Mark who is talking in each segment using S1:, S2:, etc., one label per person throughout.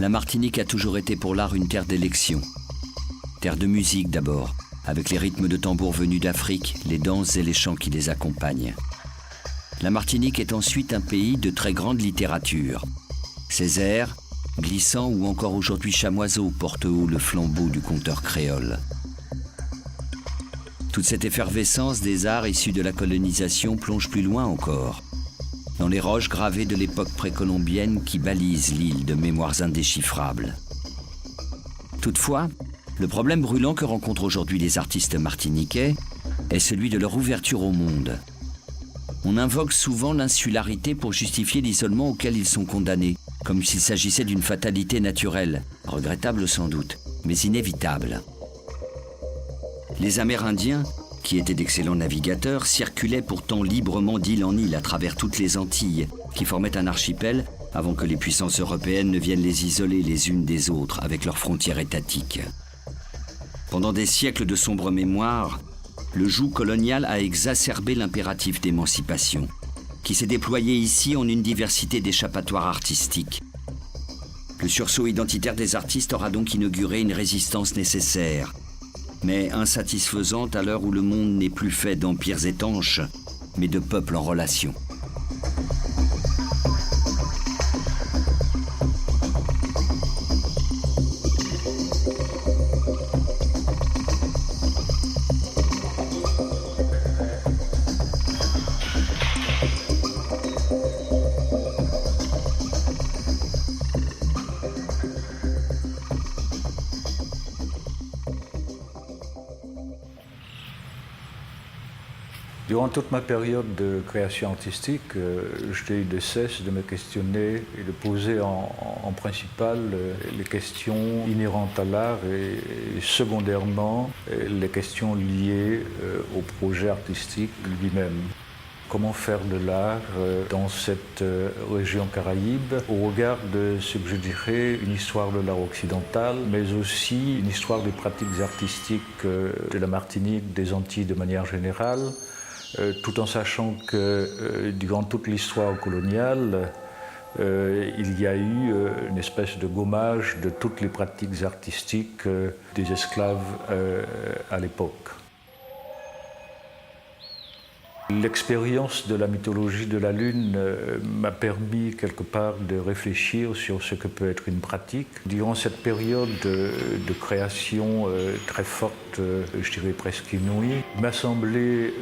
S1: La Martinique a toujours été pour l'art une terre d'élection. Terre de musique d'abord, avec les rythmes de tambour venus d'Afrique, les danses et les chants qui les accompagnent. La Martinique est ensuite un pays de très grande littérature. Ses airs, glissants ou encore aujourd'hui chamoiseaux, portent haut le flambeau du conteur créole. Toute cette effervescence des arts issus de la colonisation plonge plus loin encore, dans les roches gravées de l'époque précolombienne qui balisent l'île de mémoires indéchiffrables. Toutefois, le problème brûlant que rencontrent aujourd'hui les artistes martiniquais est celui de leur ouverture au monde. On invoque souvent l'insularité pour justifier l'isolement auquel ils sont condamnés, comme s'il s'agissait d'une fatalité naturelle, regrettable sans doute, mais inévitable. Les Amérindiens, qui étaient d'excellents navigateurs, circulaient pourtant librement d'île en île à travers toutes les Antilles, qui formaient un archipel avant que les puissances européennes ne viennent les isoler les unes des autres avec leurs frontières étatiques. Pendant des siècles de sombre mémoire, le joug colonial a exacerbé l'impératif d'émancipation, qui s'est déployé ici en une diversité d'échappatoires artistiques. Le sursaut identitaire des artistes aura donc inauguré une résistance nécessaire, mais insatisfaisante à l'heure où le monde n'est plus fait d'empires étanches, mais de peuples en relation.
S2: Durant toute ma période de création artistique, je n'ai eu de cesse de me questionner et de poser en principal les questions inhérentes à l'art et secondairement les questions liées au projet artistique lui-même. Comment faire de l'art dans cette région caraïbe au regard de ce que je dirais une histoire de l'art occidental, mais aussi une histoire des pratiques artistiques de la Martinique, des Antilles de manière générale, tout en sachant que durant toute l'histoire coloniale, il y a eu une espèce de gommage de toutes les pratiques artistiques des esclaves à l'époque. L'expérience de la mythologie de la Lune m'a permis quelque part de réfléchir sur ce que peut être une pratique. Durant cette période de création très forte, je dirais presque inouïe, il m'a semblé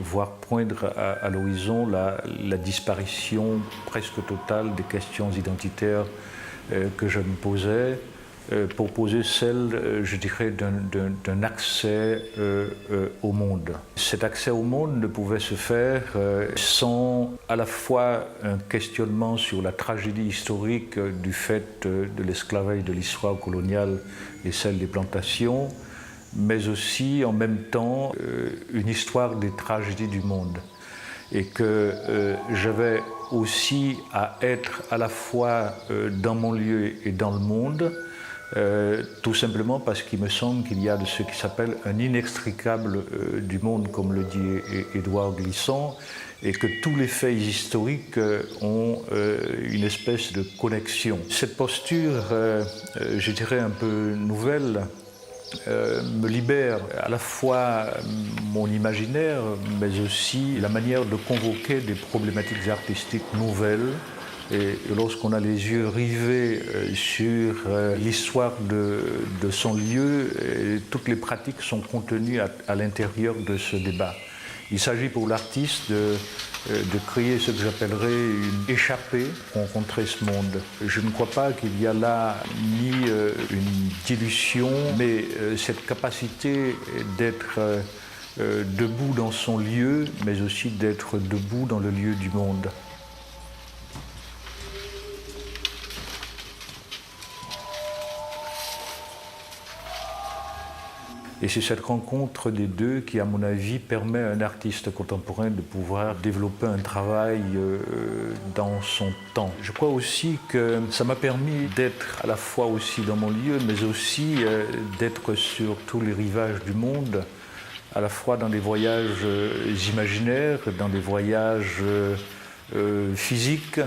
S2: voir poindre à l'horizon la disparition presque totale des questions identitaires que je me posais, pour poser celle, je dirais, d'un accès au monde. Cet accès au monde ne pouvait se faire sans à la fois un questionnement sur la tragédie historique du fait de l'esclavage de l'histoire coloniale et celle des plantations, mais aussi en même temps une histoire des tragédies du monde. Et que j'avais aussi à être à la fois dans mon lieu et dans le monde, tout simplement parce qu'il me semble qu'il y a de ce qui s'appelle un inextricable du monde, comme le dit Édouard Glissant, et que tous les faits historiques ont une espèce de connexion. Cette posture, je dirais un peu nouvelle, me libère à la fois mon imaginaire, mais aussi la manière de convoquer des problématiques artistiques nouvelles. Et lorsqu'on a les yeux rivés sur l'histoire de son lieu, toutes les pratiques sont contenues à l'intérieur de ce débat. Il s'agit pour l'artiste de créer ce que j'appellerais une échappée pour rencontrer ce monde. Je ne crois pas qu'il y a là ni une dilution, mais cette capacité d'être debout dans son lieu, mais aussi d'être debout dans le lieu du monde. Et c'est cette rencontre des deux qui, à mon avis, permet à un artiste contemporain de pouvoir développer un travail dans son temps. Je crois aussi que ça m'a permis d'être à la fois aussi dans mon lieu, mais aussi d'être sur tous les rivages du monde, à la fois dans des voyages imaginaires, dans des voyages physiques,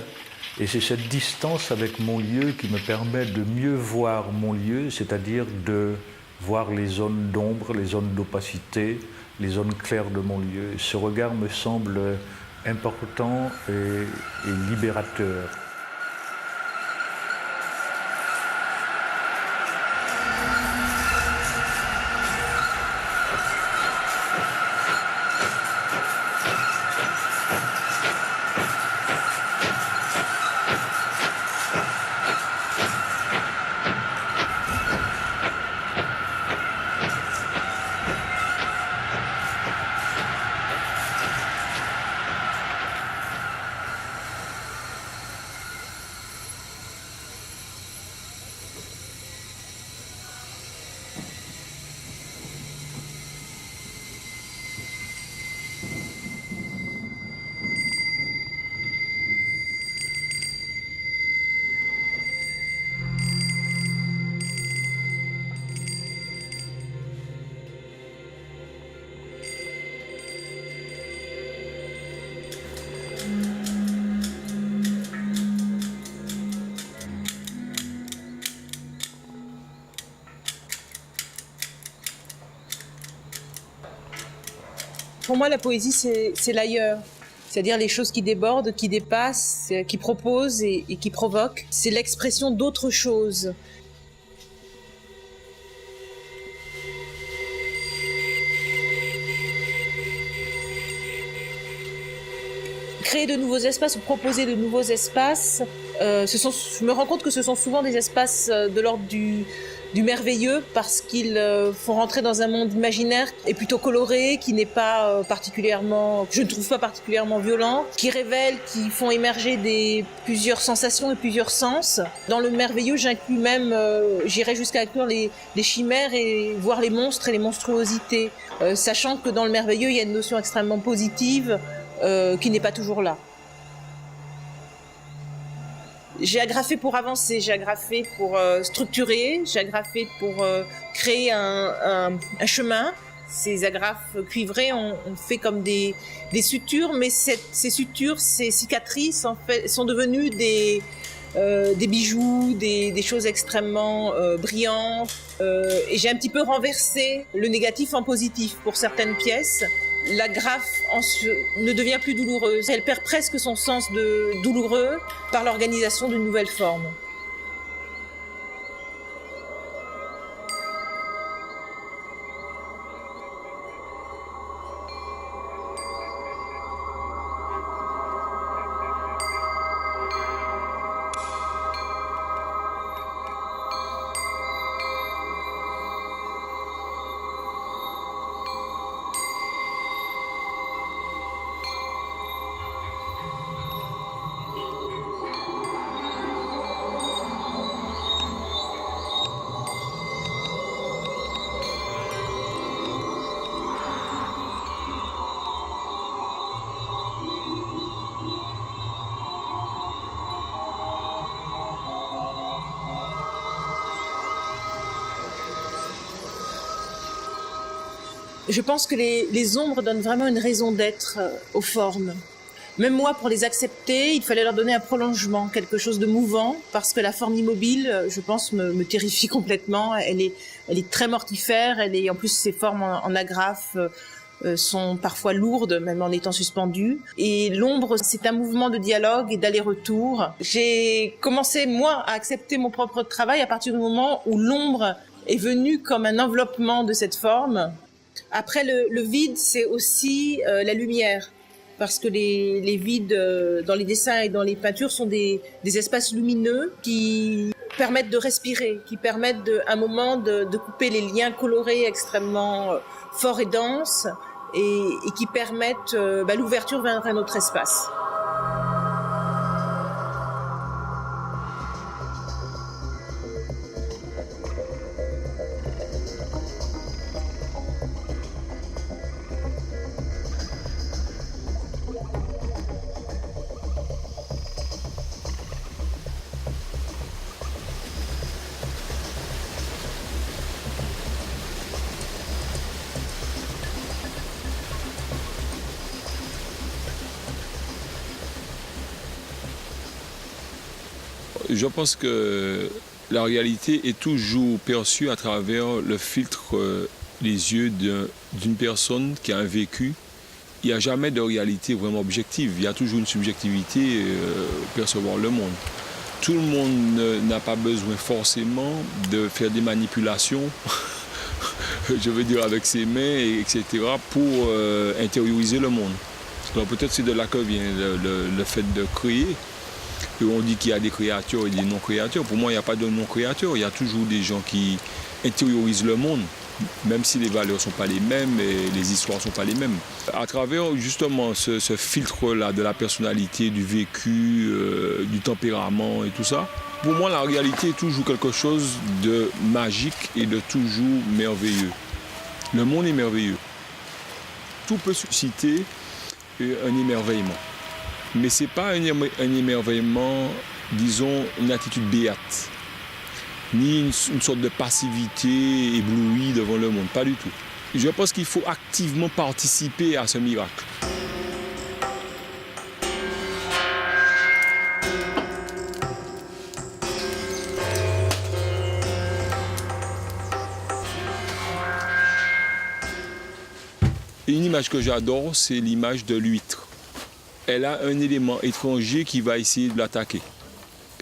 S2: Et c'est cette distance avec mon lieu qui me permet de mieux voir mon lieu, c'est-à-dire de voir les zones d'ombre, les zones d'opacité, les zones claires de mon lieu. Ce regard me semble important et libérateur.
S3: Pour moi, la poésie, c'est l'ailleurs. C'est-à-dire les choses qui débordent, qui dépassent, qui proposent et qui provoquent. C'est l'expression d'autre chose. Créer de nouveaux espaces ou proposer de nouveaux espaces, je me rends compte que ce sont souvent des espaces de l'ordre du merveilleux parce qu'ils font rentrer dans un monde imaginaire et plutôt coloré, qui n'est pas particulièrement, je ne trouve pas particulièrement violent, qui révèle, qui font émerger plusieurs sensations et plusieurs sens. Dans le merveilleux, j'inclus même, j'irais jusqu'à inclure les chimères et voir les monstres et les monstruosités, sachant que dans le merveilleux, il y a une notion extrêmement positive qui n'est pas toujours là. J'ai agrafé pour avancer, j'ai agrafé pour structurer, j'ai agrafé pour créer un chemin. Ces agrafes cuivrées ont fait comme des sutures, mais ces sutures, ces cicatrices en fait, sont devenues des bijoux, des choses extrêmement brillantes. Et j'ai un petit peu renversé le négatif en positif pour certaines pièces. L'agrafe ne devient plus douloureuse. Elle perd presque son sens de douloureux par l'organisation d'une nouvelle forme. Je pense que les ombres donnent vraiment une raison d'être aux formes. Même moi, pour les accepter, il fallait leur donner un prolongement, quelque chose de mouvant, parce que la forme immobile, je pense, me terrifie complètement. Elle est très mortifère. En plus, ces formes en agrafe sont parfois lourdes, même en étant suspendues. Et l'ombre, c'est un mouvement de dialogue et d'aller-retour. J'ai commencé, moi, à accepter mon propre travail à partir du moment où l'ombre est venue comme un enveloppement de cette forme. Après, le vide, c'est aussi la lumière, parce que les vides dans les dessins et dans les peintures sont des espaces lumineux qui permettent de respirer, qui permettent un moment de couper les liens colorés extrêmement forts et denses et qui permettent l'ouverture vers un autre espace.
S4: Je pense que la réalité est toujours perçue à travers le filtre les yeux d'une personne qui a un vécu. Il n'y a jamais de réalité vraiment objective. Il y a toujours une subjectivité percevoir le monde. Tout le monde n'a pas besoin forcément de faire des manipulations, je veux dire avec ses mains, etc., pour intérioriser le monde. Alors peut-être c'est de là que vient le fait de créer. Et on dit qu'il y a des créateurs et des non-créateurs. Pour moi, il n'y a pas de non-créateurs. Il y a toujours des gens qui intériorisent le monde, même si les valeurs ne sont pas les mêmes et les histoires ne sont pas les mêmes. À travers justement ce filtre-là de la personnalité, du vécu, du tempérament et tout ça, pour moi, la réalité est toujours quelque chose de magique et de toujours merveilleux. Le monde est merveilleux. Tout peut susciter un émerveillement. Mais ce n'est pas un émerveillement, disons, une attitude béate, ni une sorte de passivité éblouie devant le monde, pas du tout. Je pense qu'il faut activement participer à ce miracle. Et une image que j'adore, c'est l'image de l'huître. Elle a un élément étranger qui va essayer de l'attaquer.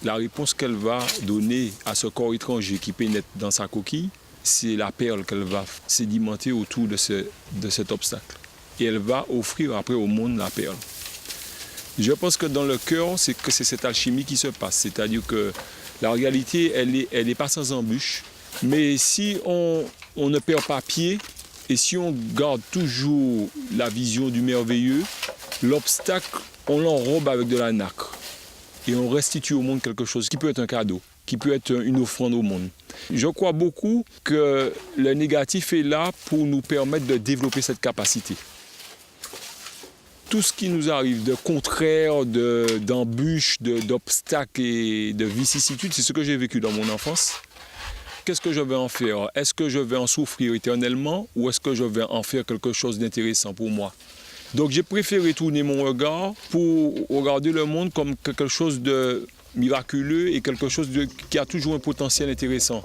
S4: La réponse qu'elle va donner à ce corps étranger qui pénètre dans sa coquille, c'est la perle qu'elle va sédimenter autour de cet obstacle. Et elle va offrir après au monde la perle. Je pense que dans le cœur, c'est cette alchimie qui se passe. C'est-à-dire que la réalité, elle n'est pas sans embûche. Mais si on ne perd pas pied et si on garde toujours la vision du merveilleux, l'obstacle, on l'enrobe avec de la nacre. Et on restitue au monde quelque chose qui peut être un cadeau, qui peut être une offrande au monde. Je crois beaucoup que le négatif est là pour nous permettre de développer cette capacité. Tout ce qui nous arrive de contraire, d'embûches, d'obstacles et de vicissitudes, c'est ce que j'ai vécu dans mon enfance. Qu'est-ce que je vais en faire? Est-ce que je vais en souffrir éternellement ou est-ce que je vais en faire quelque chose d'intéressant pour moi? Donc j'ai préféré tourner mon regard pour regarder le monde comme quelque chose de miraculeux et quelque chose qui a toujours un potentiel intéressant.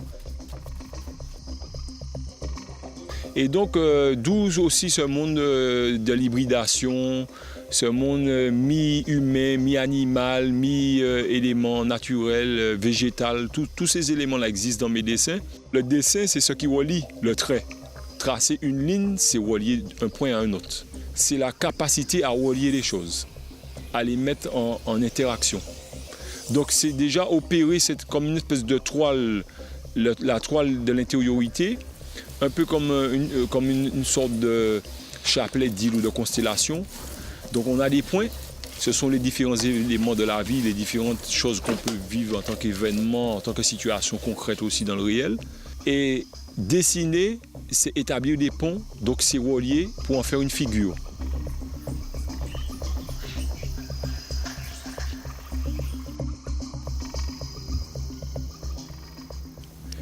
S4: Et donc d'où aussi ce monde de l'hybridation, ce monde mi-humain, mi-animal, mi-élément naturel, végétal. Tous ces éléments-là existent dans mes dessins. Le dessin, c'est ce qui relie le trait. Tracer une ligne, c'est relier un point à un autre. C'est la capacité à relier les choses, à les mettre en interaction. Donc c'est déjà opérer comme une espèce de toile, la toile de l'intériorité, un peu comme une sorte de chapelet d'île ou de constellation. Donc on a des points, ce sont les différents éléments de la vie, les différentes choses qu'on peut vivre en tant qu'événement, en tant que situation concrète aussi dans le réel. Et dessiner, c'est établir des ponts, donc c'est relier pour en faire une figure.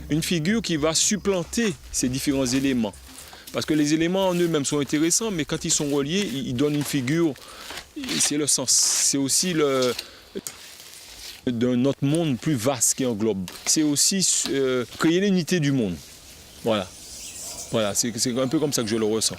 S4: Une figure qui va supplanter ces différents éléments. Parce que les éléments en eux-mêmes sont intéressants, mais quand ils sont reliés, ils donnent une figure, c'est le sens. C'est aussi d'un autre monde plus vaste qui englobe. C'est aussi créer l'unité du monde. Voilà, c'est un peu comme ça que je le ressens.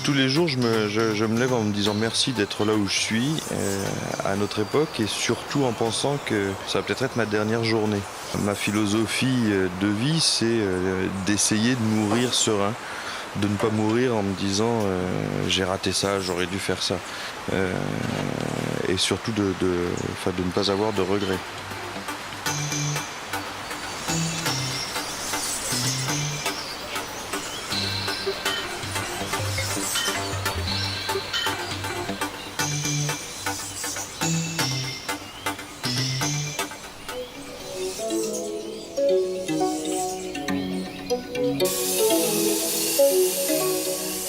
S5: Tous les jours, je me lève en me disant merci d'être là où je suis à notre époque et surtout en pensant que ça va peut-être être ma dernière journée. Ma philosophie de vie, c'est d'essayer de mourir serein, de ne pas mourir en me disant j'ai raté ça, j'aurais dû faire ça. Et surtout de ne pas avoir de regrets.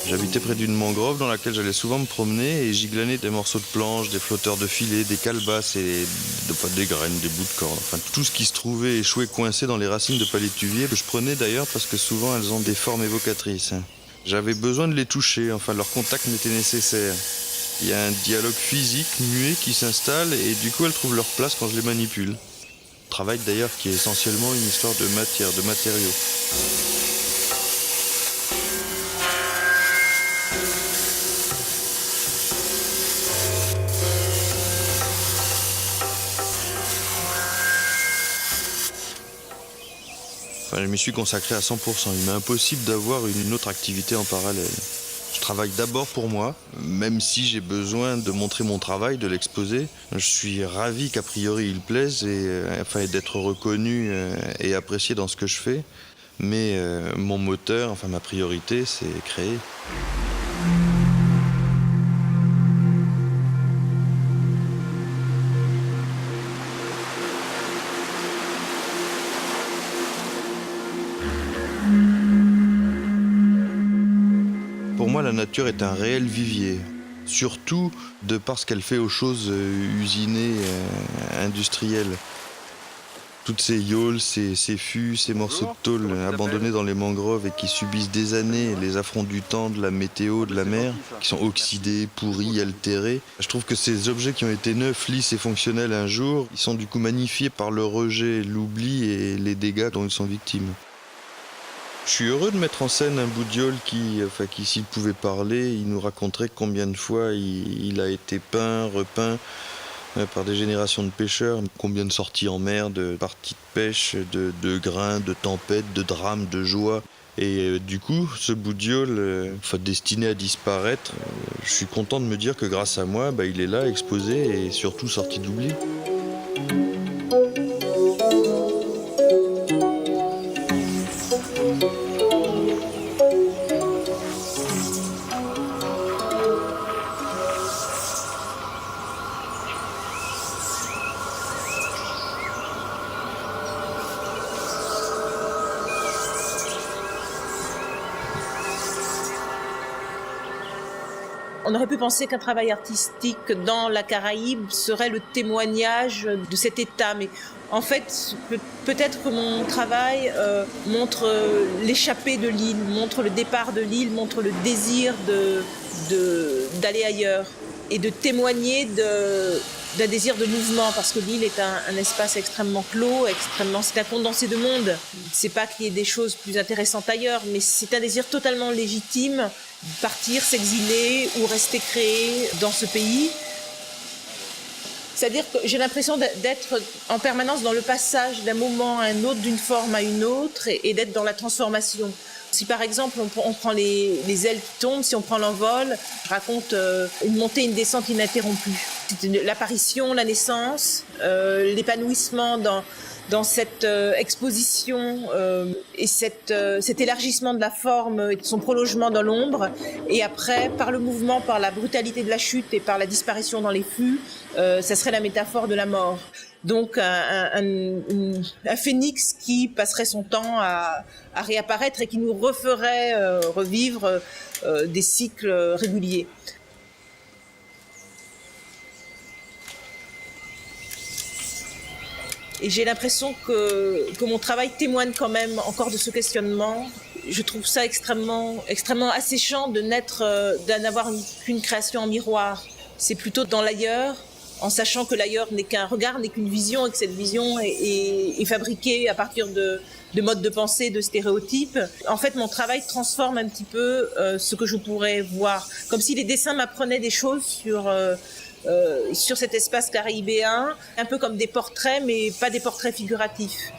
S5: J'habitais près d'une mangrove dans laquelle j'allais souvent me promener et j'y glanais des morceaux de planche, des flotteurs de filets, des calebasses et des graines, des bouts de corde. Enfin, tout ce qui se trouvait échoué coincé dans les racines de palétuvier. Je prenais d'ailleurs parce que souvent elles ont des formes évocatrices. J'avais besoin de les toucher, enfin leur contact m'était nécessaire. Il y a un dialogue physique, muet qui s'installe et du coup elles trouvent leur place quand je les manipule. Travail d'ailleurs qui est essentiellement une histoire de matière, de matériaux. Enfin, je m'y suis consacré à 100%. Il m'est impossible d'avoir une autre activité en parallèle. Je travaille d'abord pour moi, même si j'ai besoin de montrer mon travail, de l'exposer. Je suis ravi qu'a priori il plaise et d'être reconnu et apprécié dans ce que je fais. Mais mon moteur, ma priorité, c'est créer. Pour moi, la nature est un réel vivier, surtout de par ce qu'elle fait aux choses usinées, industrielles. Toutes ces yawls, ces fûts, ces morceaux de tôle abandonnés dans les mangroves et qui subissent des années les affronts du temps, de la météo, de la mer, qui sont oxydés, pourris, altérés. Je trouve que ces objets qui ont été neufs, lisses et fonctionnels un jour, ils sont du coup magnifiés par le rejet, l'oubli et les dégâts dont ils sont victimes. Je suis heureux de mettre en scène un bout de yawl qui s'il pouvait parler, il nous raconterait combien de fois il a été peint, repeint par des générations de pêcheurs, combien de sorties en mer, de parties de pêche, de grains, de tempêtes, de drames, de joie. Et du coup, ce bout de yawl, destiné à disparaître, je suis content de me dire que grâce à moi, il est là, exposé et surtout sorti d'oubli.
S3: On aurait pu penser qu'un travail artistique dans la Caraïbe serait le témoignage de cet état, mais en fait, peut-être que mon travail montre l'échappée de l'île, montre le départ de l'île, montre le désir d'aller ailleurs et de témoigner d'un désir de mouvement, parce que l'île est un espace extrêmement clos, c'est un condensé de monde. C'est pas qu'il y ait des choses plus intéressantes ailleurs, mais c'est un désir totalement légitime, partir, s'exiler ou rester créé dans ce pays. C'est-à-dire que j'ai l'impression d'être en permanence dans le passage d'un moment à un autre, d'une forme à une autre, et d'être dans la transformation. Si par exemple on prend les ailes qui tombent, si on prend l'envol, je raconte une montée, une descente ininterrompue. C'est l'apparition, la naissance, l'épanouissement dans cette exposition et cet élargissement de la forme et son prolongement dans l'ombre. Et après, par le mouvement, par la brutalité de la chute et par la disparition dans les fûts, ça serait la métaphore de la mort. Donc un phénix qui passerait son temps à réapparaître et qui nous referait revivre des cycles réguliers. Et j'ai l'impression que mon travail témoigne quand même encore de ce questionnement. Je trouve ça extrêmement asséchant de n'avoir qu'une création en miroir. C'est plutôt dans l'ailleurs, en sachant que l'ailleurs n'est qu'un regard, n'est qu'une vision, et que cette vision est fabriquée à partir de modes de pensée, de stéréotypes. En fait, mon travail transforme un petit peu ce que je pourrais voir. Comme si les dessins m'apprenaient des choses sur cet espace caribéen, un peu comme des portraits, mais pas des portraits figuratifs.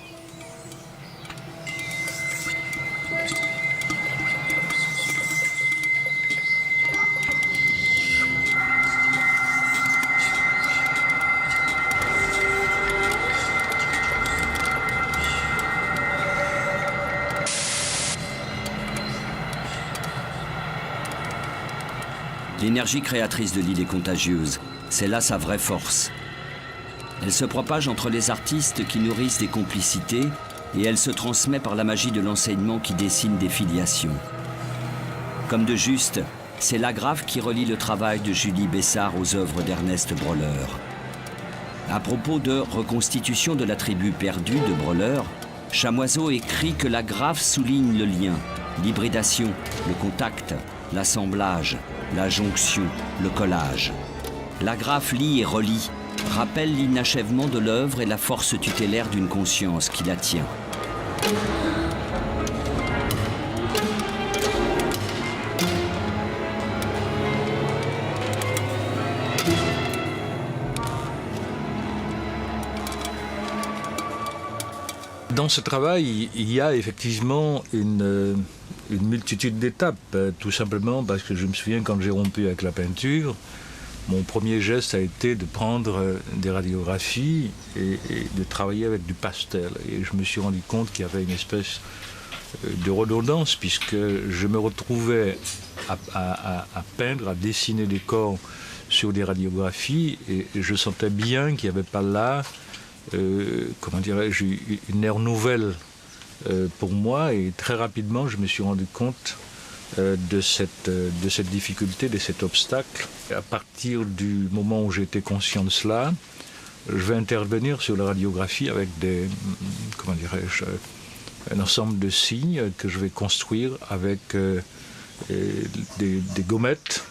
S1: L'énergie créatrice de l'île est contagieuse. C'est là sa vraie force. Elle se propage entre les artistes qui nourrissent des complicités et elle se transmet par la magie de l'enseignement qui dessine des filiations. Comme de juste, c'est l'agrafe qui relie le travail de Julie Bessard aux œuvres d'Ernest Brolleur. À propos de reconstitution de la tribu perdue de Brolleur, Chamoiseau écrit que l'agrafe souligne le lien, l'hybridation, le contact, l'assemblage, la jonction, le collage. L'agrafe lie et relie, rappelle l'inachèvement de l'œuvre et la force tutélaire d'une conscience qui la tient.
S2: Dans ce travail, il y a effectivement une multitude d'étapes, tout simplement parce que je me souviens quand j'ai rompu avec la peinture, mon premier geste a été de prendre des radiographies et de travailler avec du pastel. Et je me suis rendu compte qu'il y avait une espèce de redondance puisque je me retrouvais à peindre, à dessiner des corps sur des radiographies et je sentais bien qu'il n'y avait pas là comment dirais-je, une ère nouvelle pour moi et très rapidement je me suis rendu compte de cette difficulté, de cet obstacle. À partir du moment où j'étais conscient de cela, je vais intervenir sur la radiographie avec comment dirais-je, un ensemble de signes que je vais construire avec des gommettes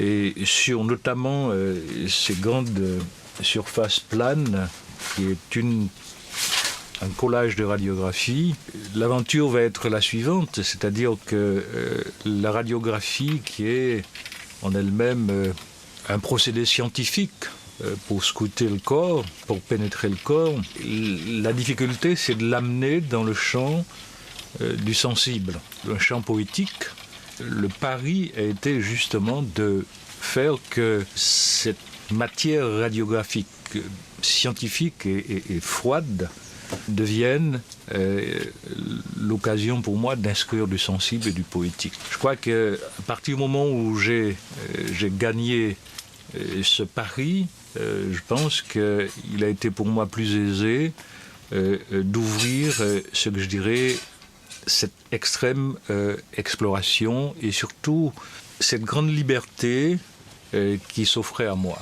S2: et sur notamment ces grandes surfaces planes qui est un collage de radiographie. L'aventure va être la suivante, c'est-à-dire que la radiographie qui est en elle-même un procédé scientifique pour scruter le corps, pour pénétrer le corps, la difficulté c'est de l'amener dans le champ du sensible, le champ poétique. Le pari a été justement de faire que cette matière radiographique scientifique et froide devienne l'occasion pour moi d'inscrire du sensible et du poétique. Je crois qu'à partir du moment où j'ai gagné ce pari, je pense qu'il a été pour moi plus aisé d'ouvrir ce que je dirais cette extrême exploration et surtout cette grande liberté qui s'offrait à moi.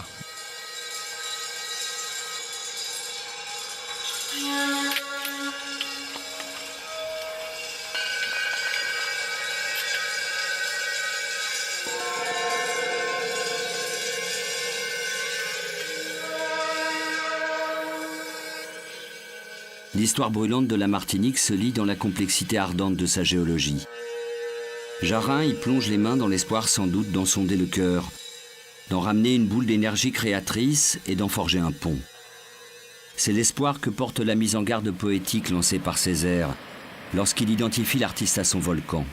S1: L'histoire brûlante de la Martinique se lit dans la complexité ardente de sa géologie. Jarin y plonge les mains dans l'espoir sans doute d'en sonder le cœur, d'en ramener une boule d'énergie créatrice et d'en forger un pont. C'est l'espoir que porte la mise en garde poétique lancée par Césaire lorsqu'il identifie l'artiste à son volcan.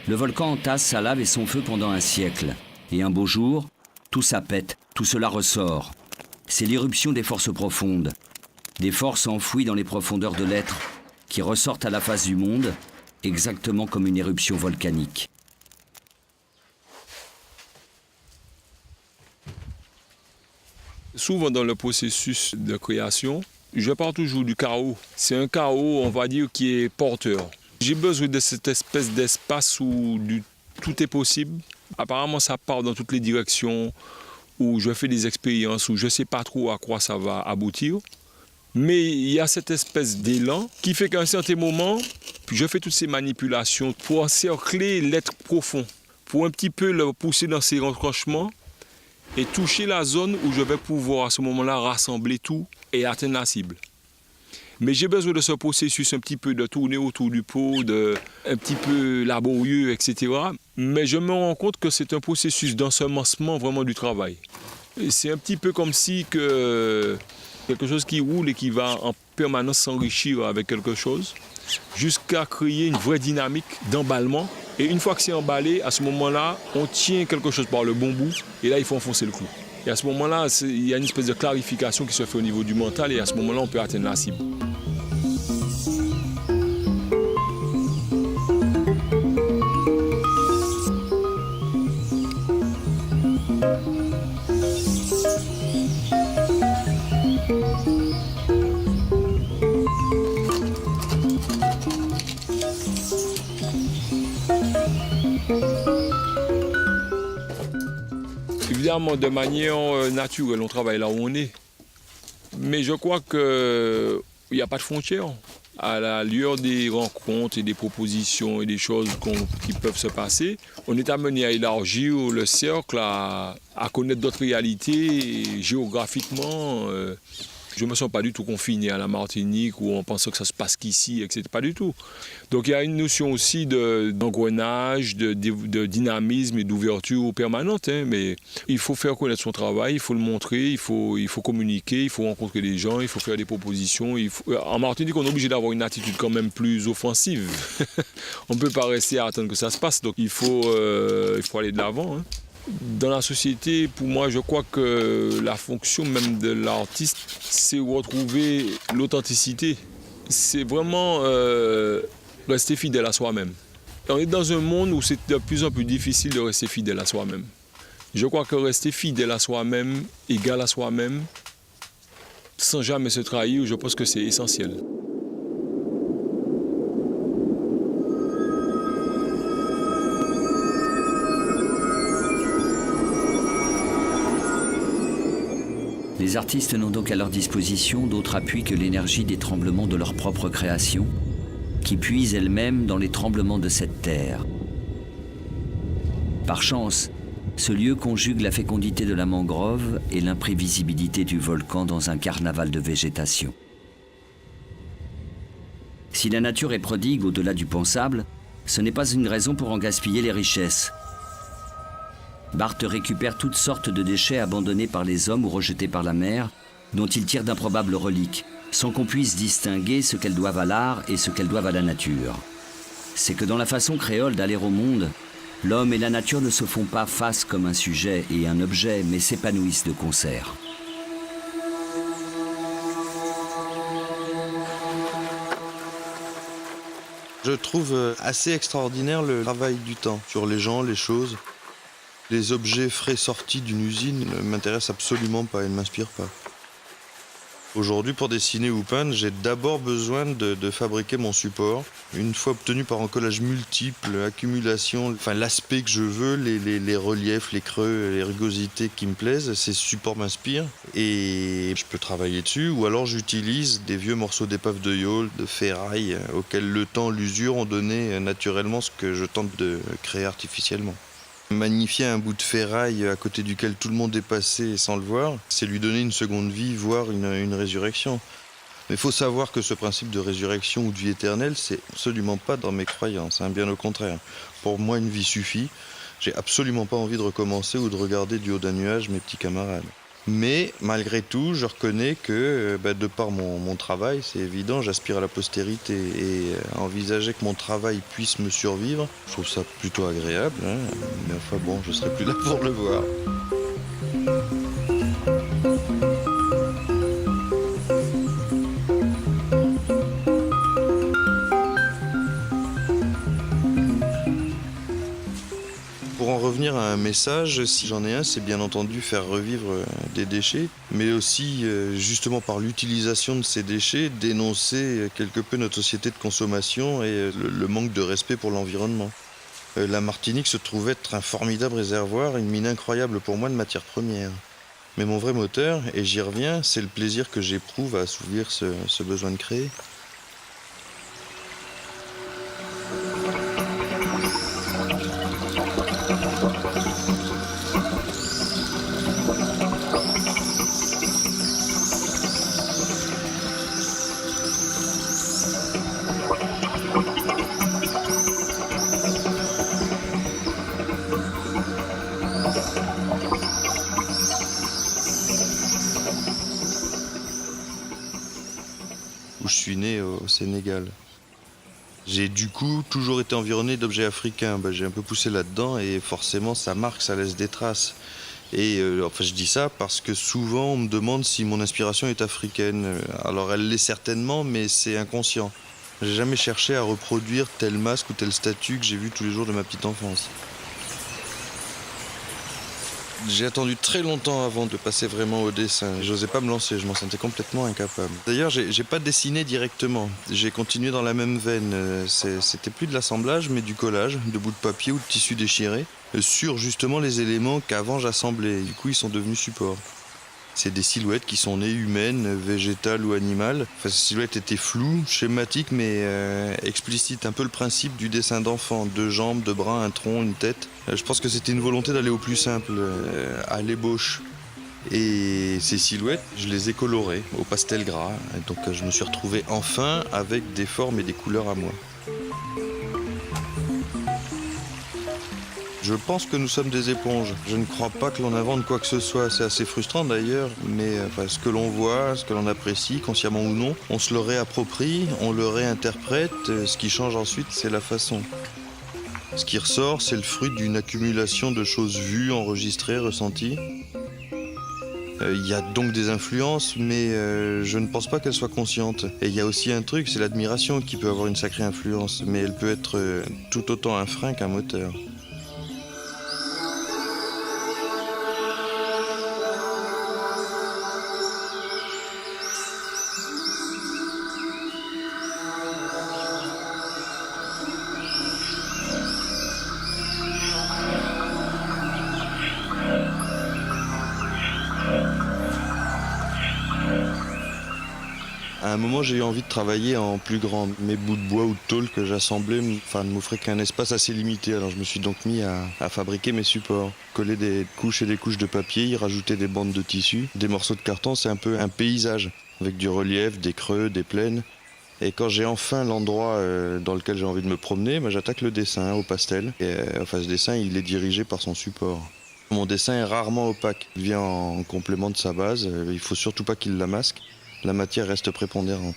S1: Le volcan entasse sa lave et son feu pendant un siècle. Et un beau jour, tout ça pète, tout cela ressort. C'est l'irruption des forces profondes, des forces enfouies dans les profondeurs de l'être, qui ressortent à la face du monde, exactement comme une éruption volcanique.
S4: Souvent dans le processus de création, je pars toujours du chaos. C'est un chaos, on va dire, qui est porteur. J'ai besoin de cette espèce d'espace où tout est possible. Apparemment, ça part dans toutes les directions, où je fais des expériences, où je ne sais pas trop à quoi ça va aboutir. Mais il y a cette espèce d'élan qui fait qu'à un certain moment, je fais toutes ces manipulations pour encercler l'être profond, pour un petit peu le pousser dans ses retranchements et toucher la zone où je vais pouvoir à ce moment-là rassembler tout et atteindre la cible. Mais j'ai besoin de ce processus un petit peu de tourner autour du pot, un petit peu laborieux, etc. Mais je me rends compte que c'est un processus d'ensemencement vraiment du travail. Et c'est un petit peu comme si quelque chose qui roule et qui va en permanence s'enrichir avec quelque chose, jusqu'à créer une vraie dynamique d'emballement. Et une fois que c'est emballé, à ce moment-là, on tient quelque chose par le bon bout, et là, il faut enfoncer le clou. Et à ce moment-là, il y a une espèce de clarification qui se fait au niveau du mental, et à ce moment-là, on peut atteindre la cible. Évidemment, de manière naturelle, on travaille là où on est. Mais je crois qu'il n'y a pas de frontières. À la lueur des rencontres et des propositions et des choses qui peuvent se passer, on est amené à élargir le cercle, à connaître d'autres réalités géographiquement. Je ne me sens pas du tout confiné à la Martinique où on pense que ça se passe qu'ici, etc. Pas du tout. Donc il y a une notion aussi d'engrenage, de dynamisme et d'ouverture permanente. Mais il faut faire connaître son travail, il faut le montrer, il faut communiquer, il faut rencontrer des gens, il faut faire des propositions. En Martinique, on est obligé d'avoir une attitude quand même plus offensive. On ne peut pas rester à attendre que ça se passe. Donc il faut aller de l'avant. Dans la société, pour moi, je crois que la fonction même de l'artiste, c'est retrouver l'authenticité. C'est vraiment rester fidèle à soi-même. On est dans un monde où c'est de plus en plus difficile de rester fidèle à soi-même. Je crois que rester fidèle à soi-même, égal à soi-même, sans jamais se trahir, je pense que c'est essentiel.
S1: Les artistes n'ont donc à leur disposition d'autre appui que l'énergie des tremblements de leur propre création, qui puisent elles-mêmes dans les tremblements de cette terre. Par chance, ce lieu conjugue la fécondité de la mangrove et l'imprévisibilité du volcan dans un carnaval de végétation. Si la nature est prodigue au-delà du pensable, ce n'est pas une raison pour en gaspiller les richesses. Barthes récupère toutes sortes de déchets abandonnés par les hommes ou rejetés par la mer, dont il tire d'improbables reliques, sans qu'on puisse distinguer ce qu'elles doivent à l'art et ce qu'elles doivent à la nature. C'est que dans la façon créole d'aller au monde, l'homme et la nature ne se font pas face comme un sujet et un objet, mais s'épanouissent de concert.
S5: Je trouve assez extraordinaire le travail du temps sur les gens, les choses. Les objets frais sortis d'une usine ne m'intéressent absolument pas et ne m'inspirent pas. Aujourd'hui, pour dessiner ou peindre, j'ai d'abord besoin de fabriquer mon support. Une fois obtenu par un collage multiple, accumulation, enfin l'aspect que je veux, les reliefs, les creux, les rugosités qui me plaisent, ces supports m'inspirent et je peux travailler dessus. Ou alors j'utilise des vieux morceaux d'épave de yawl, de ferraille, auxquels le temps, l'usure ont donné naturellement ce que je tente de créer artificiellement. Magnifier un bout de ferraille à côté duquel tout le monde est passé sans le voir, c'est lui donner une seconde vie, voire une résurrection. Mais il faut savoir que ce principe de résurrection ou de vie éternelle, c'est absolument pas dans mes croyances, bien au contraire. Pour moi, une vie suffit. J'ai absolument pas envie de recommencer ou de regarder du haut d'un nuage mes petits camarades. Mais malgré tout, je reconnais que de par mon travail, c'est évident, j'aspire à la postérité et envisager que mon travail puisse me survivre, je trouve ça plutôt agréable, mais enfin bon, je serai plus là pour le voir. Pour en revenir à un message, si j'en ai un, c'est bien entendu faire revivre des déchets, mais aussi, justement par l'utilisation de ces déchets, dénoncer quelque peu notre société de consommation et le manque de respect pour l'environnement. La Martinique se trouve être un formidable réservoir, une mine incroyable pour moi de matières premières. Mais mon vrai moteur, et j'y reviens, c'est le plaisir que j'éprouve à assouvir ce besoin de créer. Je suis né au Sénégal. J'ai du coup toujours été environné d'objets africains. J'ai un peu poussé là-dedans et forcément ça marque, ça laisse des traces. Et je dis ça parce que souvent on me demande si mon inspiration est africaine. Alors elle l'est certainement, mais c'est inconscient. J'ai jamais cherché à reproduire tel masque ou telle statue que j'ai vu tous les jours de ma petite enfance. J'ai attendu très longtemps avant de passer vraiment au dessin. J'osais pas me lancer, je m'en sentais complètement incapable. D'ailleurs, j'ai pas dessiné directement. J'ai continué dans la même veine. C'était plus de l'assemblage, mais du collage, de bouts de papier ou de tissu déchiré, sur justement les éléments qu'avant j'assemblais. Du coup, ils sont devenus supports. C'est des silhouettes qui sont nées humaines, végétales ou animales. Enfin, ces silhouettes étaient floues, schématiques, mais explicites. Un peu le principe du dessin d'enfant. 2 jambes, 2 bras, un tronc, une tête. Je pense que c'était une volonté d'aller au plus simple, à l'ébauche. Et ces silhouettes, je les ai colorées au pastel gras. Et donc je me suis retrouvé enfin avec des formes et des couleurs à moi. Je pense que nous sommes des éponges. Je ne crois pas que l'on invente quoi que ce soit. C'est assez frustrant d'ailleurs, mais ce que l'on voit, ce que l'on apprécie, consciemment ou non, on se le réapproprie, on le réinterprète. Ce qui change ensuite, c'est la façon. Ce qui ressort, c'est le fruit d'une accumulation de choses vues, enregistrées, ressenties. Il y a donc des influences, mais je ne pense pas qu'elles soient conscientes. Et il y a aussi un truc, c'est l'admiration qui peut avoir une sacrée influence, mais elle peut être tout autant un frein qu'un moteur. À un moment, j'ai eu envie de travailler en plus grand. Mes bouts de bois ou de tôle que j'assemblais ne m'offraient qu'un espace assez limité. Alors je me suis donc mis à fabriquer mes supports. Coller des couches et des couches de papier, y rajouter des bandes de tissu, des morceaux de carton, c'est un peu un paysage, avec du relief, des creux, des plaines. Et quand j'ai enfin l'endroit dans lequel j'ai envie de me promener, j'attaque le dessin au pastel. Et ce dessin, il est dirigé par son support. Mon dessin est rarement opaque. Il vient en complément de sa base. Il ne faut surtout pas qu'il la masque. La matière reste prépondérante.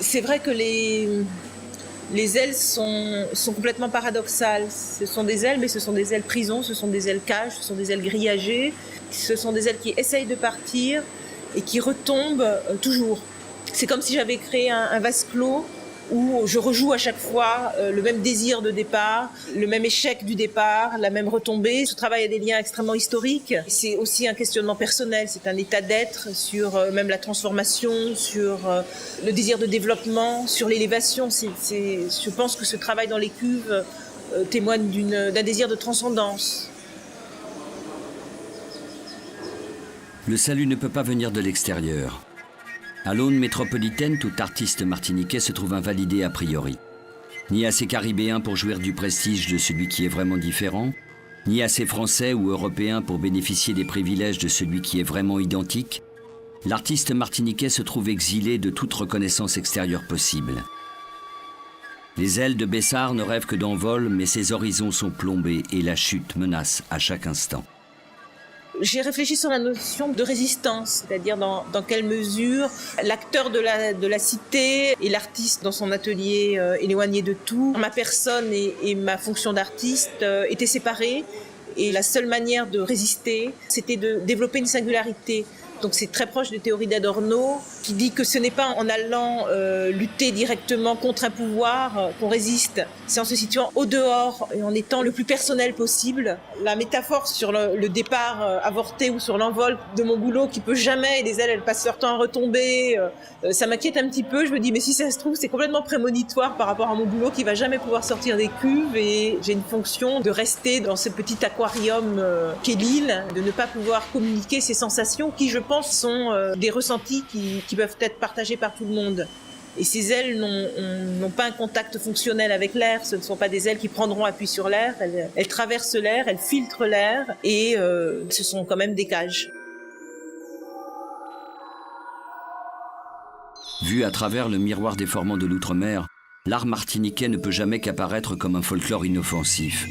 S3: C'est vrai que les ailes sont complètement paradoxales. Ce sont des ailes, mais ce sont des ailes prison, ce sont des ailes cages, ce sont des ailes grillagées. Ce sont des ailes qui essayent de partir et qui retombent toujours. C'est comme si j'avais créé un vase clos où je rejoue à chaque fois le même désir de départ, le même échec du départ, la même retombée. Ce travail a des liens extrêmement historiques. C'est aussi un questionnement personnel, c'est un état d'être sur même la transformation, sur le désir de développement, sur l'élévation. Je pense que ce travail dans les cuves témoigne d'un désir de transcendance.
S1: Le salut ne peut pas venir de l'extérieur. À l'aune métropolitaine, tout artiste martiniquais se trouve invalidé a priori. Ni assez caribéen pour jouir du prestige de celui qui est vraiment différent, ni assez français ou européen pour bénéficier des privilèges de celui qui est vraiment identique, l'artiste martiniquais se trouve exilé de toute reconnaissance extérieure possible. Les ailes de Bessart ne rêvent que d'envol, mais ses horizons sont plombés et la chute menace à chaque instant.
S3: J'ai réfléchi sur la notion de résistance, c'est-à-dire dans quelle mesure l'acteur de la cité et l'artiste dans son atelier éloigné de tout, ma personne et ma fonction d'artiste étaient séparés, et la seule manière de résister, c'était de développer une singularité. Donc c'est très proche des théories d'Adorno, qui dit que ce n'est pas en allant lutter directement contre un pouvoir qu'on résiste, c'est en se situant au dehors et en étant le plus personnel possible. La métaphore sur le départ avorté ou sur l'envol de mon boulot qui peut jamais, et les ailes elles passent leur temps à retomber, ça m'inquiète un petit peu. Je me dis mais si ça se trouve c'est complètement prémonitoire par rapport à mon boulot qui va jamais pouvoir sortir des cuves, et j'ai une fonction de rester dans ce petit aquarium qu'est l'île, de ne pas pouvoir communiquer ces sensations qui je pense sont des ressentis qui peuvent être partagés par tout le monde. Et ces ailes n'ont pas un contact fonctionnel avec l'air, ce ne sont pas des ailes qui prendront appui sur l'air, elles traversent l'air, elles filtrent l'air, et ce sont quand même des cages.
S1: Vu à travers le miroir déformant de l'outre-mer, l'art martiniquais ne peut jamais qu'apparaître comme un folklore inoffensif.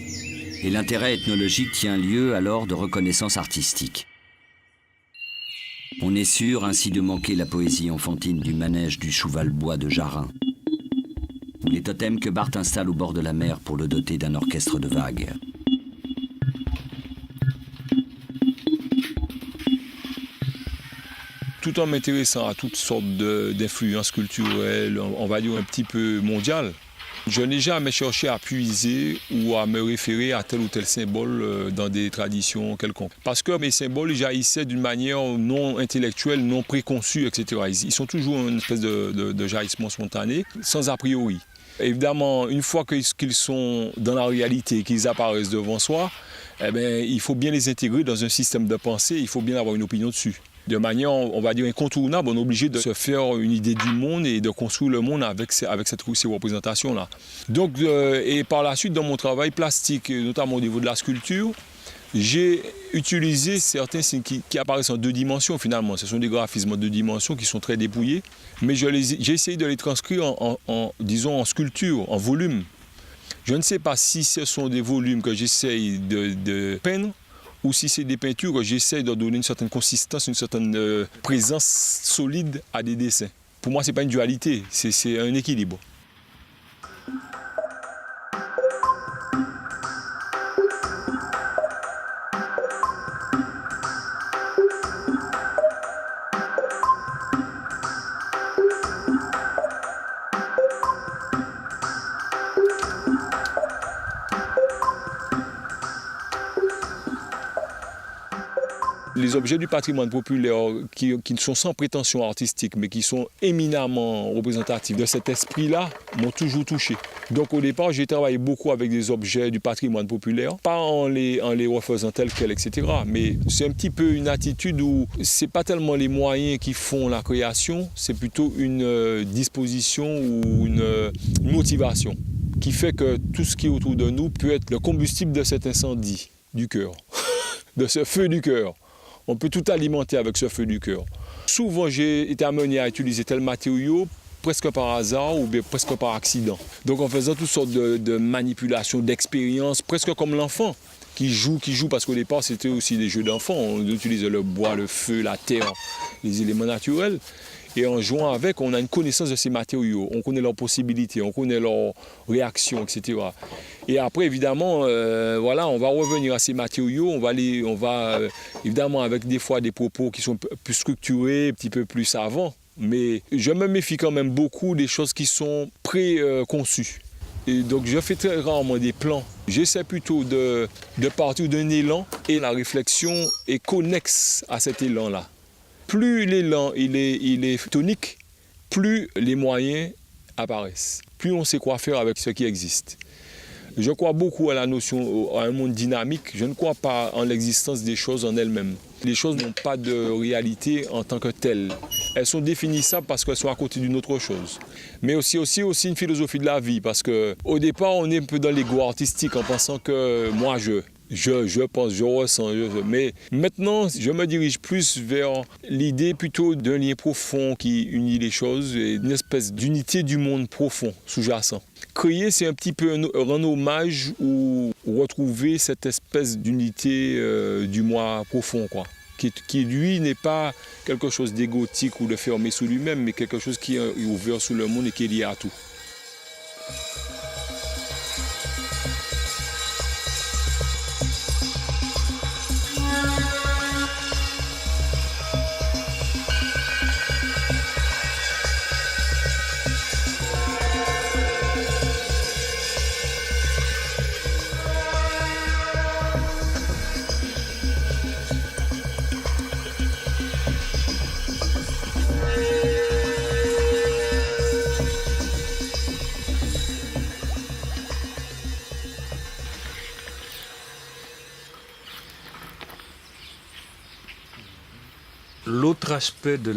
S1: Et l'intérêt ethnologique tient lieu alors de reconnaissance artistique. On est sûr ainsi de manquer la poésie enfantine du manège du Chouval-Bois de Jarin, ou les totems que Barthes installe au bord de la mer pour le doter d'un orchestre de vagues.
S4: Tout en m'intéressant à toutes sortes d'influences culturelles, on va dire un petit peu mondiales, je n'ai jamais cherché à puiser ou à me référer à tel ou tel symbole dans des traditions quelconques. Parce que mes symboles jaillissaient d'une manière non intellectuelle, non préconçue, etc. Ils sont toujours une espèce de jaillissement spontané, sans a priori. Évidemment, une fois qu'ils sont dans la réalité, qu'ils apparaissent devant soi, eh bien, il faut bien les intégrer dans un système de pensée, il faut bien avoir une opinion dessus. De manière, on va dire, incontournable, on est obligé de se faire une idée du monde et de construire le monde avec ces représentations-là. Donc, et par la suite, dans mon travail plastique, notamment au niveau de la sculpture, j'ai utilisé certains signes qui apparaissent en 2 dimensions finalement. Ce sont des graphismes en 2 dimensions qui sont très dépouillés, mais j'ai essayé de les transcrire en sculpture, en volume. Je ne sais pas si ce sont des volumes que j'essaye de peindre, ou si c'est des peintures que j'essaie de donner une certaine consistance, une certaine présence solide à des dessins. Pour moi, ce n'est pas une dualité, c'est un équilibre. Les objets du patrimoine populaire qui sont sans prétention artistique, mais qui sont éminemment représentatifs de cet esprit-là, m'ont toujours touché. Donc au départ, j'ai travaillé beaucoup avec des objets du patrimoine populaire, pas en les refaisant tels quels, etc. Mais c'est un petit peu une attitude où c'est pas tellement les moyens qui font la création, c'est plutôt une disposition ou une motivation qui fait que tout ce qui est autour de nous peut être le combustible de cet incendie du cœur, de ce feu du cœur. On peut tout alimenter avec ce feu du cœur. Souvent, j'ai été amené à utiliser tel matériau presque par hasard ou bien presque par accident. Donc en faisant toutes sortes de manipulations, d'expériences, presque comme l'enfant qui joue, parce qu'au départ, c'était aussi des jeux d'enfants. On utilisait le bois, le feu, la terre, les éléments naturels. Et en jouant avec, on a une connaissance de ces matériaux, on connaît leurs possibilités, on connaît leurs réactions, etc. Et après, évidemment, voilà, on va revenir à ces matériaux, on va évidemment avec des fois des propos qui sont plus structurés, un petit peu plus savants, mais je me méfie quand même beaucoup des choses qui sont préconçues. Et donc je fais très rarement des plans. J'essaie plutôt de partir d'un élan et la réflexion est connexe à cet élan-là. Plus l'élan il est tonique, plus les moyens apparaissent. Plus on sait quoi faire avec ce qui existe. Je crois beaucoup à la notion, à un monde dynamique. Je ne crois pas en l'existence des choses en elles-mêmes. Les choses n'ont pas de réalité en tant que telles. Elles sont définissables parce qu'elles sont à côté d'une autre chose. Mais aussi une philosophie de la vie, parce qu'au départ, on est un peu dans l'ego artistique en pensant que moi, je pense, je ressens. Mais maintenant, je me dirige plus vers l'idée plutôt d'un lien profond qui unit les choses, et une espèce d'unité du monde profond, sous-jacent. Créer, c'est un petit peu rendre hommage ou retrouver cette espèce d'unité du moi profond, quoi. Qui lui n'est pas quelque chose d'égotique ou de fermé sur lui-même, mais quelque chose qui est ouvert sur le monde et qui est lié à tout.
S2: L'autre aspect de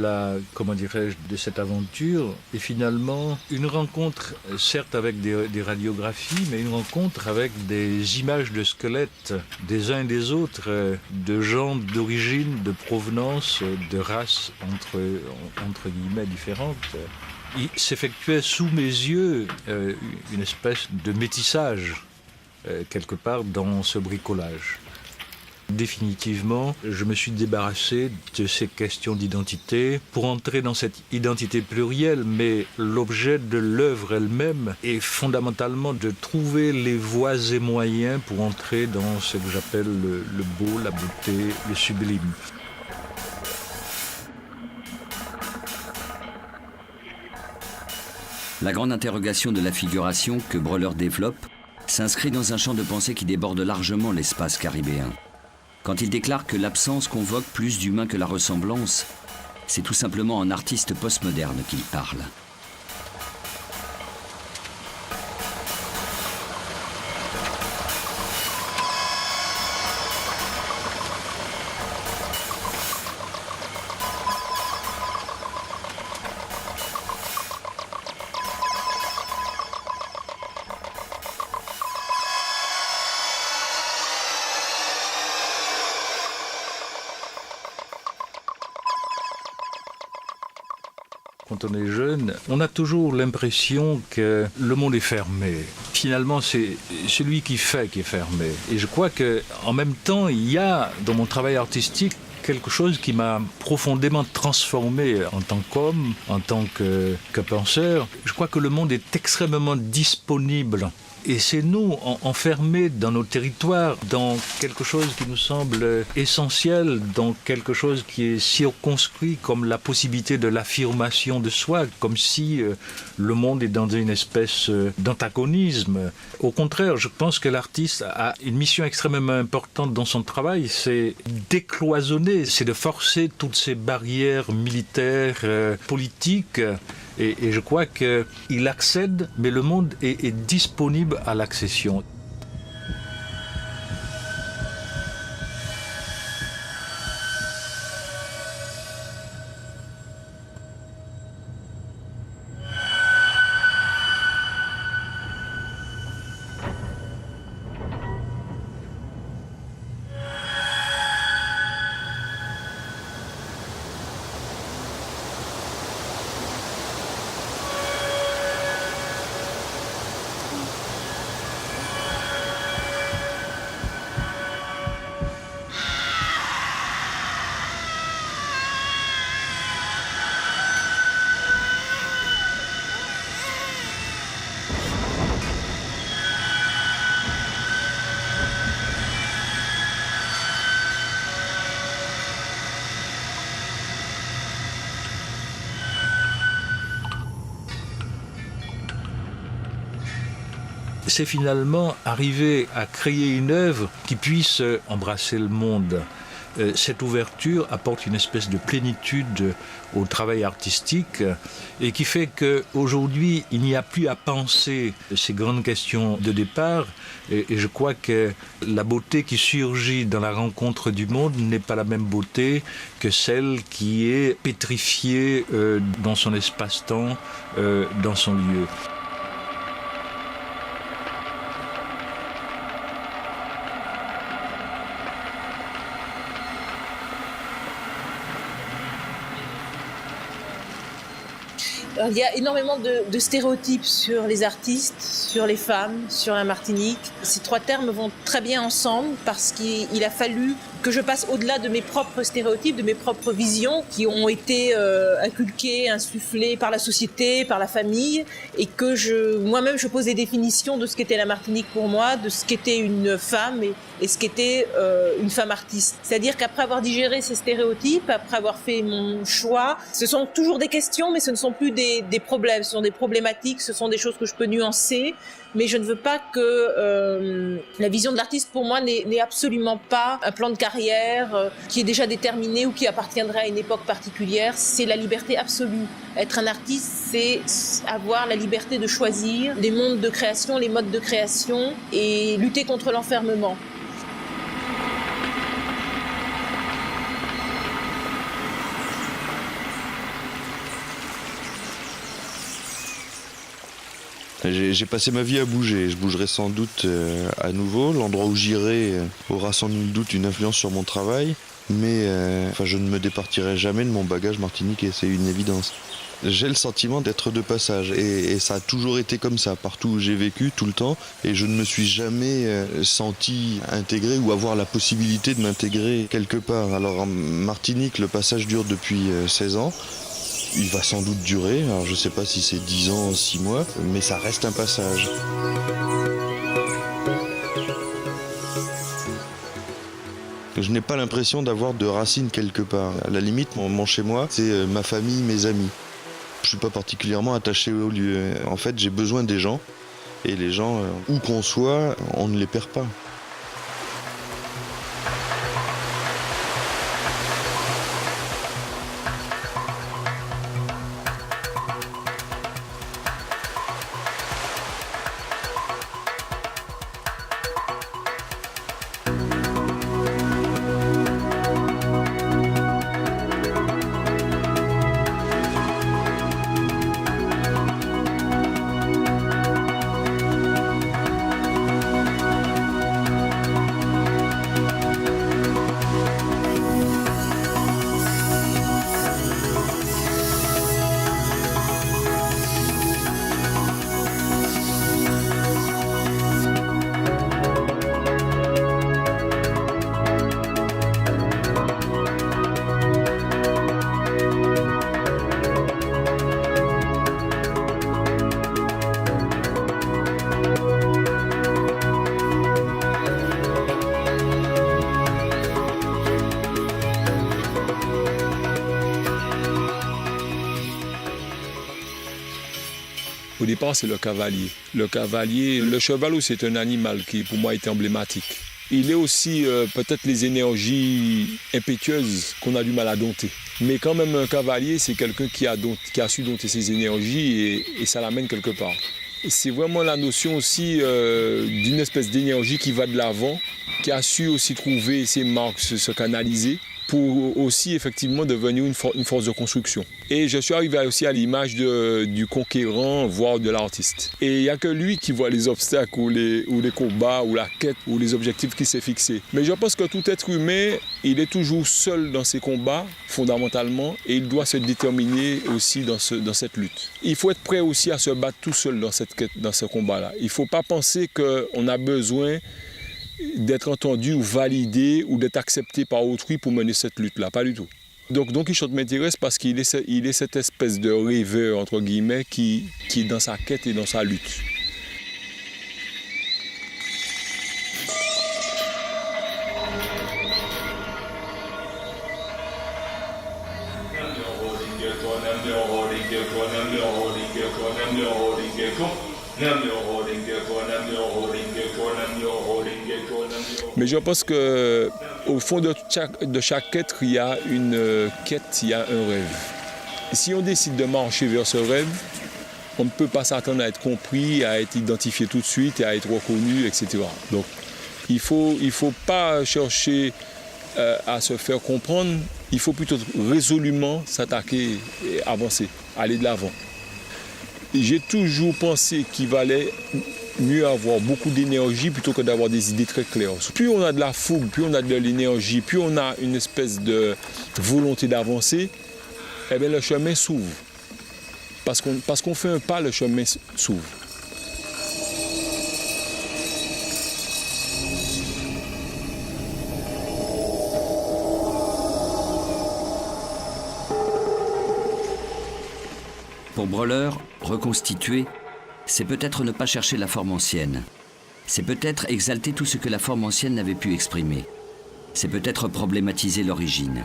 S2: cette aventure est finalement une rencontre, certes avec des radiographies, mais une rencontre avec des images de squelettes des uns et des autres, de gens d'origine, de provenance, de races entre guillemets différentes. Il s'effectuait sous mes yeux une espèce de métissage quelque part dans ce bricolage. Définitivement, je me suis débarrassé de ces questions d'identité pour entrer dans cette identité plurielle, mais l'objet de l'œuvre elle-même est fondamentalement de trouver les voies et moyens pour entrer dans ce que j'appelle le beau, la beauté, le sublime.
S1: La grande interrogation de la figuration que Breuller développe s'inscrit dans un champ de pensée qui déborde largement l'espace caribéen. Quand il déclare que l'absence convoque plus d'humain que la ressemblance, c'est tout simplement en artiste postmoderne qu'il parle.
S2: Quand on est jeune, on a toujours l'impression que le monde est fermé. Finalement, c'est celui qui fait qui est fermé. Et je crois qu'en même temps, il y a dans mon travail artistique quelque chose qui m'a profondément transformé en tant qu'homme, en tant que penseur. Je crois que le monde est extrêmement disponible. Et c'est nous, enfermés dans nos territoires, dans quelque chose qui nous semble essentiel, dans quelque chose qui est circonscrit comme la possibilité de l'affirmation de soi, comme si le monde est dans une espèce d'antagonisme. Au contraire, je pense que l'artiste a une mission extrêmement importante dans son travail, c'est décloisonner, c'est de forcer toutes ces barrières militaires, politiques. Et je crois qu'il accède, mais le monde est disponible à l'accession. C'est finalement arriver à créer une œuvre qui puisse embrasser le monde. Cette ouverture apporte une espèce de plénitude au travail artistique et qui fait qu'aujourd'hui, il n'y a plus à penser ces grandes questions de départ. Et je crois que la beauté qui surgit dans la rencontre du monde n'est pas la même beauté que celle qui est pétrifiée dans son espace-temps, dans son lieu.
S3: Alors, il y a énormément de stéréotypes sur les artistes, sur les femmes, sur la Martinique. Ces trois termes vont très bien ensemble parce qu'il a fallu que je passe au-delà de mes propres stéréotypes, de mes propres visions qui ont été inculquées, insufflées par la société, par la famille, et que moi-même je pose des définitions de ce qu'était la Martinique pour moi, de ce qu'était une femme et ce qu'était une femme artiste. C'est-à-dire qu'après avoir digéré ces stéréotypes, après avoir fait mon choix, ce sont toujours des questions, mais ce ne sont plus des problèmes, ce sont des problématiques, ce sont des choses que je peux nuancer, mais je ne veux pas que la vision de l'artiste pour moi n'est absolument pas un plan de carrière qui est déjà déterminé ou qui appartiendrait à une époque particulière. C'est la liberté absolue. Être un artiste, c'est avoir la liberté de choisir les mondes de création, les modes de création et lutter contre l'enfermement.
S5: J'ai passé ma vie à bouger, je bougerai sans doute à nouveau. L'endroit où j'irai aura sans nul doute une influence sur mon travail, mais je ne me départirai jamais de mon bagage martiniquais, c'est une évidence. J'ai le sentiment d'être de passage et ça a toujours été comme ça, partout où j'ai vécu, tout le temps, et je ne me suis jamais senti intégré ou avoir la possibilité de m'intégrer quelque part. Alors en Martinique, le passage dure depuis 16 ans. Il va sans doute durer, alors je ne sais pas si c'est 10 ans, 6 mois, mais ça reste un passage. Je n'ai pas l'impression d'avoir de racines quelque part. À la limite, mon chez-moi, c'est ma famille, mes amis. Je ne suis pas particulièrement attaché au lieu. En fait, j'ai besoin des gens. Et les gens, où qu'on soit, on ne les perd pas.
S4: Au départ, c'est le cavalier. Le cavalier, le cheval, c'est un animal qui, pour moi, est emblématique. Il est aussi peut-être les énergies impétueuses qu'on a du mal à dompter. Mais quand même, un cavalier, c'est quelqu'un qui a su dompter ses énergies et ça l'amène quelque part. Et c'est vraiment la notion aussi d'une espèce d'énergie qui va de l'avant, qui a su aussi trouver ses marques, se canaliser, pour aussi effectivement devenir une force de construction. Et je suis arrivé aussi à l'image du conquérant, voire de l'artiste. Et il n'y a que lui qui voit les obstacles ou les combats ou la quête ou les objectifs qu'il s'est fixés. Mais je pense que tout être humain, il est toujours seul dans ses combats, fondamentalement, et il doit se déterminer aussi dans cette lutte. Il faut être prêt aussi à se battre tout seul dans cette quête, dans ce combat-là. Il ne faut pas penser qu'on a besoin d'être entendu ou validé ou d'être accepté par autrui pour mener cette lutte-là, pas du tout. Donc Don Quichotte m'intéresse parce qu'il est cette espèce de rêveur, entre guillemets, qui est dans sa quête et dans sa lutte. Mais je pense qu'au fond de chaque être, il y a une quête, il y a un rêve. Et si on décide de marcher vers ce rêve, on ne peut pas s'attendre à être compris, à être identifié tout de suite, à être reconnu, etc. Donc il faut pas chercher à se faire comprendre, il faut plutôt résolument s'attaquer et avancer, aller de l'avant. J'ai toujours pensé qu'il valait mieux avoir beaucoup d'énergie plutôt que d'avoir des idées très claires. Plus on a de la fougue, plus on a de l'énergie, plus on a une espèce de volonté d'avancer, eh bien le chemin s'ouvre. Parce qu'on fait un pas, le chemin s'ouvre.
S1: Pour Breuler, reconstituer, c'est peut-être ne pas chercher la forme ancienne. C'est peut-être exalter tout ce que la forme ancienne n'avait pu exprimer. C'est peut-être problématiser l'origine.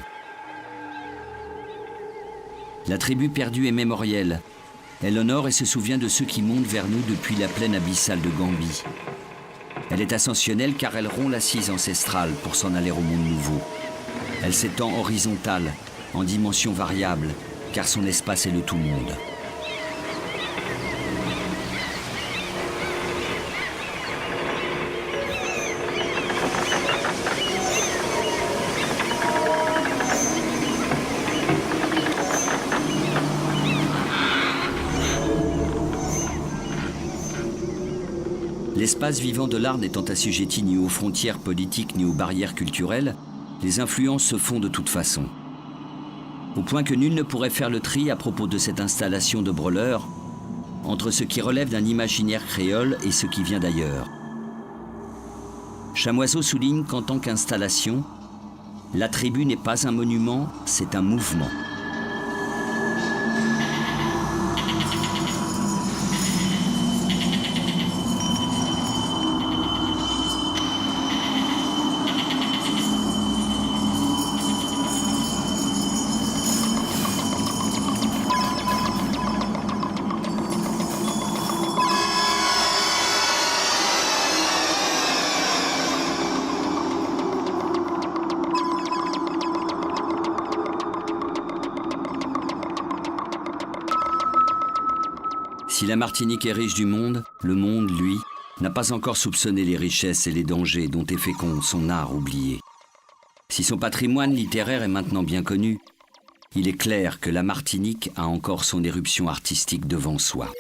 S1: La tribu perdue est mémorielle. Elle honore et se souvient de ceux qui montent vers nous depuis la plaine abyssale de Gambie. Elle est ascensionnelle car elle rompt l'assise ancestrale pour s'en aller au monde nouveau. Elle s'étend horizontale, en dimension variable, car son espace est le tout-monde. L'espace vivant de l'art n'étant assujetti ni aux frontières politiques ni aux barrières culturelles, les influences se font de toute façon. au point que nul ne pourrait faire le tri à propos de cette installation de Breulleur entre ce qui relève d'un imaginaire créole et ce qui vient d'ailleurs. Chamoiseau souligne qu'en tant qu'installation, la tribu n'est pas un monument, c'est un mouvement. Si la Martinique est riche du monde, le monde, lui, n'a pas encore soupçonné les richesses et les dangers dont est fécond son art oublié. Si son patrimoine littéraire est maintenant bien connu, il est clair que la Martinique a encore son éruption artistique devant soi.